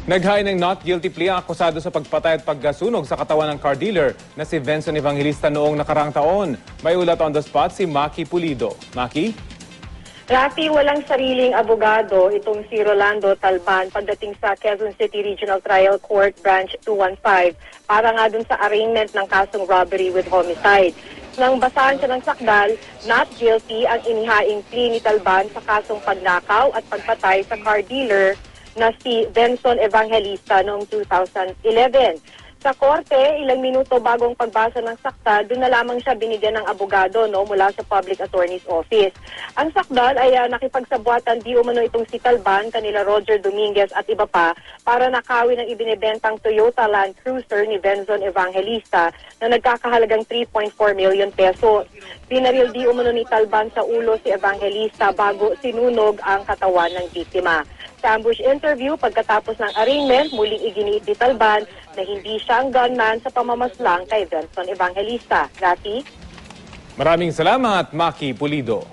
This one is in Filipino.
Naghain ng not guilty plea ang akusado sa pagpatay at pagkasunog sa katawan ng car dealer na si Benson Evangelista noong nakaraang taon. May ulat on the spot si Maki Pulido. Maki? Rafi, walang sariling abogado itong si Rolando Talban pagdating sa Quezon City Regional Trial Court Branch 215 para nga dun sa arraignment ng kasong robbery with homicide. Nang basahan siya ng sakdal, not guilty ang inihaing plea ni Talban sa kasong pagnakaw at pagpatay sa car dealer na si Benson Evangelista noong 2011. Sa korte, ilang minuto bagong pagbasa ng sakta, doon na lamang siya binigyan ng abogado mula sa Public Attorney's Office. Ang sakdal ay nakipagsabuatan di umano itong si Talban, kanila Roger Dominguez at iba pa para nakawin ang ibinebentang Toyota Land Cruiser ni Benson Evangelista na nagkakahalagang 3.4 million pesos. Binaril di umano ni Talban sa ulo si Evangelista bago sinunog ang katawan ng biktima. Sa ambush interview, pagkatapos ng arraignment, muling iginiit ni Talban na hindi siya ang gunman sa pamamaslang kay Benson Evangelista. Rafi? Maraming salamat, Maki Pulido.